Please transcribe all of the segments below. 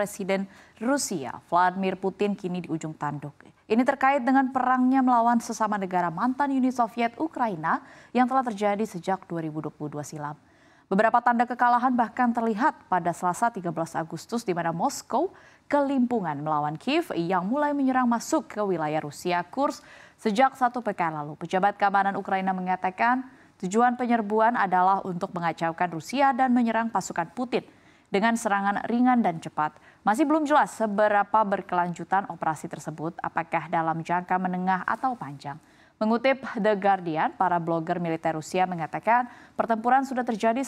Presiden Rusia Vladimir Putin kini di ujung tanduk. Ini terkait dengan perangnya melawan sesama negara mantan Uni Soviet Ukraina yang telah terjadi sejak 2022 silam. Beberapa tanda kekalahan bahkan terlihat pada Selasa 13 Agustus di mana Moskow kelimpungan melawan Kiev yang mulai menyerang masuk ke wilayah Rusia Kursk sejak 1 pekan lalu. Pejabat keamanan Ukraina mengatakan tujuan penyerbuan adalah untuk mengacaukan Rusia dan menyerang pasukan Putin dengan serangan ringan dan cepat. Masih belum jelas seberapa berkelanjutan operasi tersebut, apakah dalam jangka menengah atau panjang. Mengutip The Guardian, para blogger militer Rusia mengatakan pertempuran sudah terjadi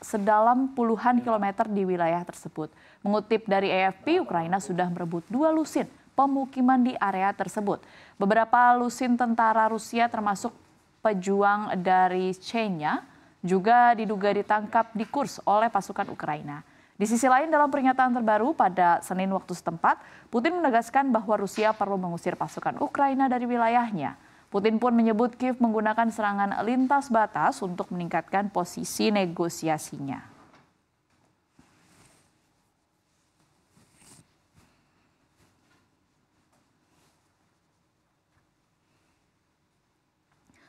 sedalam puluhan kilometer di wilayah tersebut. Mengutip dari AFP, Ukraina sudah merebut 2 lusin pemukiman di area tersebut. Beberapa lusin tentara Rusia termasuk pejuang dari Chechnya juga diduga ditangkap di Kursk oleh pasukan Ukraina. Di sisi lain, dalam pernyataan terbaru pada Senin waktu setempat, Putin menegaskan bahwa Rusia perlu mengusir pasukan Ukraina dari wilayahnya. Putin pun menyebut Kiev menggunakan serangan lintas batas untuk meningkatkan posisi negosiasinya.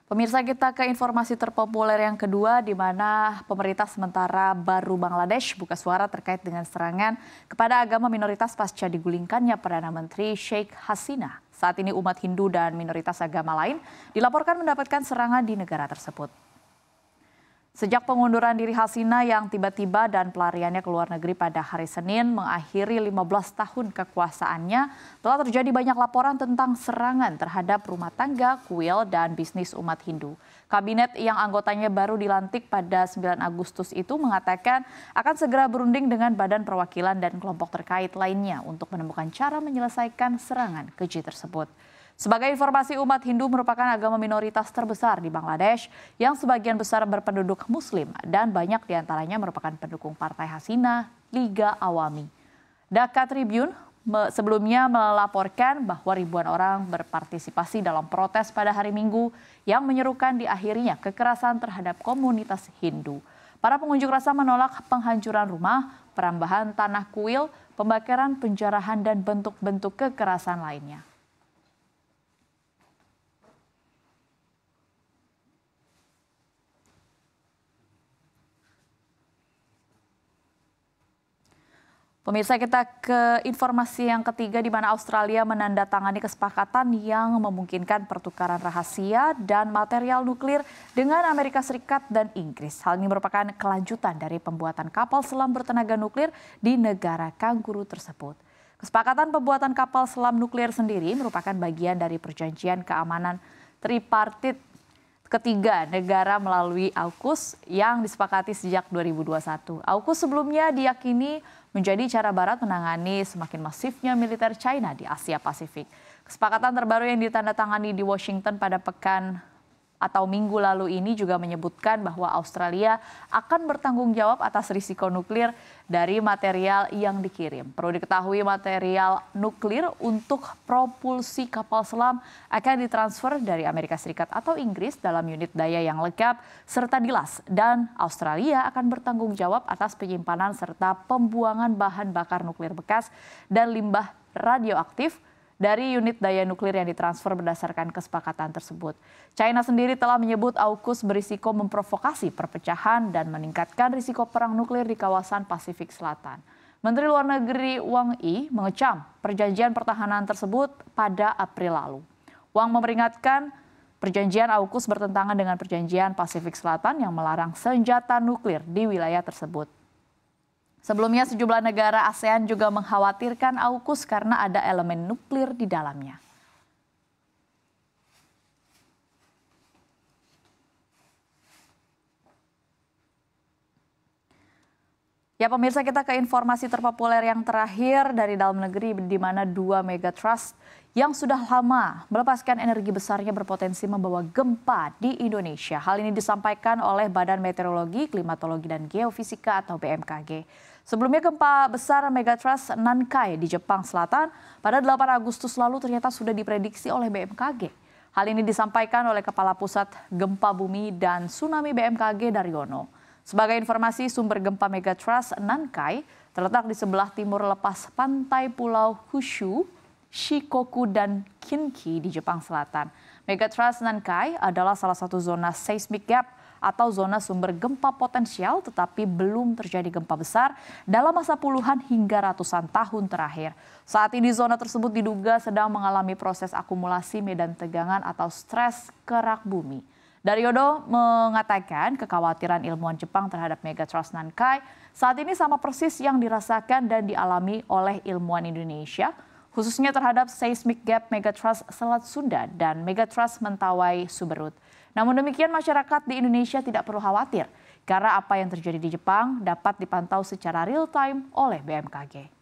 Pemirsa, kita ke informasi terpopuler yang kedua, di mana pemerintah sementara baru Bangladesh buka suara terkait dengan serangan kepada agama minoritas pasca digulingkannya Perdana Menteri Sheikh Hasina. Saat ini umat Hindu dan minoritas agama lain dilaporkan mendapatkan serangan di negara tersebut. Sejak pengunduran diri Hasina yang tiba-tiba dan pelariannya ke luar negeri pada hari Senin mengakhiri 15 tahun kekuasaannya, telah terjadi banyak laporan tentang serangan terhadap rumah tangga, kuil, dan bisnis umat Hindu. Kabinet yang anggotanya baru dilantik pada 9 Agustus itu mengatakan akan segera berunding dengan badan perwakilan dan kelompok terkait lainnya untuk menemukan cara menyelesaikan serangan keji tersebut. Sebagai informasi, umat Hindu merupakan agama minoritas terbesar di Bangladesh yang sebagian besar berpenduduk Muslim dan banyak diantaranya merupakan pendukung Partai Hasina, Liga Awami. Dhaka Tribune sebelumnya melaporkan bahwa ribuan orang berpartisipasi dalam protes pada hari Minggu yang menyerukan diakhirinya kekerasan terhadap komunitas Hindu. Para pengunjuk rasa menolak penghancuran rumah, perambahan tanah kuil, pembakaran, penjarahan, dan bentuk-bentuk kekerasan lainnya. Pemirsa, kita ke informasi yang ketiga, di mana Australia menandatangani kesepakatan yang memungkinkan pertukaran rahasia dan material nuklir dengan Amerika Serikat dan Inggris. Hal ini merupakan kelanjutan dari pembuatan kapal selam bertenaga nuklir di negara kanguru tersebut. Kesepakatan pembuatan kapal selam nuklir sendiri merupakan bagian dari perjanjian keamanan tripartit ketiga negara melalui AUKUS yang disepakati sejak 2021. AUKUS sebelumnya diyakini menjadi cara Barat menangani semakin masifnya militer China di Asia Pasifik. Kesepakatan terbaru yang ditandatangani di Washington pada pekan atau minggu lalu ini juga menyebutkan bahwa Australia akan bertanggung jawab atas risiko nuklir dari material yang dikirim. Perlu diketahui, material nuklir untuk propulsi kapal selam akan ditransfer dari Amerika Serikat atau Inggris dalam unit daya yang lengkap serta dilas, dan Australia akan bertanggung jawab atas penyimpanan serta pembuangan bahan bakar nuklir bekas dan limbah radioaktif dari unit daya nuklir yang ditransfer berdasarkan kesepakatan tersebut. China sendiri telah menyebut AUKUS berisiko memprovokasi perpecahan dan meningkatkan risiko perang nuklir di kawasan Pasifik Selatan. Menteri Luar Negeri Wang Yi mengecam perjanjian pertahanan tersebut pada April lalu. Wang memperingatkan perjanjian AUKUS bertentangan dengan perjanjian Pasifik Selatan yang melarang senjata nuklir di wilayah tersebut. Sebelumnya, sejumlah negara ASEAN juga mengkhawatirkan AUKUS karena ada elemen nuklir di dalamnya. Ya pemirsa, kita ke informasi terpopuler yang terakhir dari dalam negeri, di mana 2 megatrust yang sudah lama melepaskan energi besarnya berpotensi membawa gempa di Indonesia. Hal ini disampaikan oleh Badan Meteorologi, Klimatologi, dan Geofisika atau BMKG. Sebelumnya, gempa besar megatrust Nankai di Jepang Selatan pada 8 Agustus lalu ternyata sudah diprediksi oleh BMKG. Hal ini disampaikan oleh Kepala Pusat Gempa Bumi dan Tsunami BMKG Daryono. Sebagai informasi, sumber gempa megatrust Nankai terletak di sebelah timur lepas pantai Pulau Honshu, Shikoku, dan Kinki di Jepang Selatan. Megatrust Nankai adalah salah satu zona seismic gap atau zona sumber gempa potensial, tetapi belum terjadi gempa besar dalam masa puluhan hingga ratusan tahun terakhir. Saat ini zona tersebut diduga sedang mengalami proses akumulasi medan tegangan atau stres kerak bumi. Daryodo mengatakan kekhawatiran ilmuwan Jepang terhadap Megatrust Nankai saat ini sama persis yang dirasakan dan dialami oleh ilmuwan Indonesia, khususnya terhadap seismic gap Megatrust Selat Sunda dan Megatrust Mentawai Suberut. Namun demikian, masyarakat di Indonesia tidak perlu khawatir karena apa yang terjadi di Jepang dapat dipantau secara real time oleh BMKG.